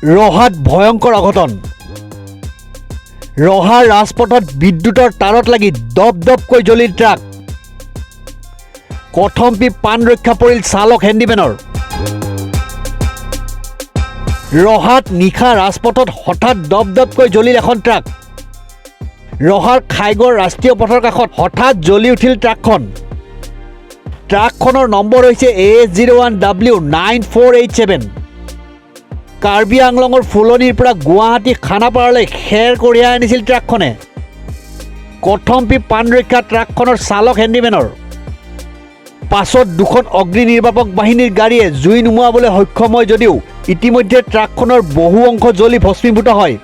ৰহাত ভয়ংকৰ অঘটন। ৰহাৰ ৰাজপথত বিদ্যুতৰ তাঁৰত লাগি দপ দপকৈ জ্বলিল ট্ৰাক। কথম্পি প্ৰাণ ৰক্ষা পৰিল চালক হেণ্ডিমেনৰ। ৰহাত নিশা ৰাজপথত হঠাৎ দপ দপকৈ জ্বলিল এখন ট্ৰাক। ৰহাৰ খাইগড় ৰাষ্ট্ৰীয় পথৰ কাষত হঠাৎ জ্বলি উঠিল ট্ৰাকখন। ট্ৰাকখনৰ নম্বৰ হৈছে AS01W9487। কাৰ্বি আংলঙৰ ফুলনিৰ পৰা গুৱাহাটী খানাপাৰালৈ খেৰ কঢ়িয়াই আনিছিল ট্ৰাকখনে। কথম্পি প্ৰাণ ৰক্ষা ট্ৰাকখনৰ চালক হেণ্ডিমেনৰ। পাছত দুখন অগ্নি নিৰ্বাপক বাহিনীৰ গাড়ীয়ে জুই নুমুৱাবলৈ সক্ষম হয় যদিও ইতিমধ্যে ট্ৰাকখনৰ বহু অংশ জ্বলি ভস্মীভূত হয়।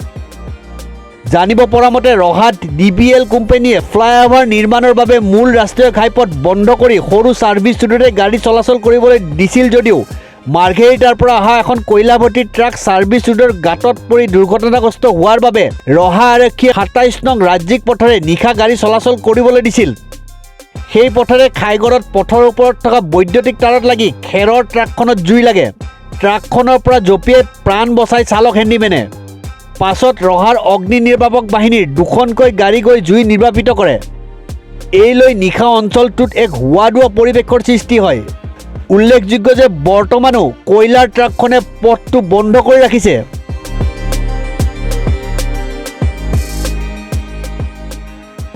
জানিব পৰা মতে ৰহাত DBL কোম্পানীয়ে ফ্লাইঅভাৰ নিৰ্মাণৰ বাবে মূল ৰাষ্ট্ৰীয় ঘাইপথ বন্ধ কৰি সৰু ছাৰ্ভিচ ৰোডেৰে গাড়ী চলাচল কৰিবলৈ দিছিল যদিও মাৰ্ঘেৰিটাৰ পৰা অহা এখন কয়লাভৰ্তি ট্ৰাক ছাৰ্ভিচ ৰোডৰ গাঁতত পৰি দুৰ্ঘটনাগ্ৰস্ত হোৱাৰ বাবে ৰহা আৰক্ষীয়ে ২৭ নং ৰাজ্যিক পথেৰে নিশা গাড়ী চলাচল কৰিবলৈ দিছিল। সেই পথেৰে খাইগড়ত পথৰ ওপৰত থকা বৈদ্যুতিক তাঁৰত লাগি খেৰৰ ট্ৰাকখনত জুই লাগে। ট্ৰাকখনৰ পৰা জঁপিয়াই প্ৰাণ বচাই চালক হেণ্ডিমেনে। পাছত ৰহাৰ অগ্নি নিৰ্বাপক বাহিনীৰ দুখনকৈ গাড়ী গৈ জুই নিৰ্বাপিত কৰে। এই লৈ নিশা অঞ্চলটোত এক হোৱা-দোৱা পৰিৱেশৰ সৃষ্টি হয়। উল্লেখযোগ্য যে বৰ্তমানো কয়লাৰ ট্ৰাকখনে পথটো বন্ধ কৰি ৰাখিছে।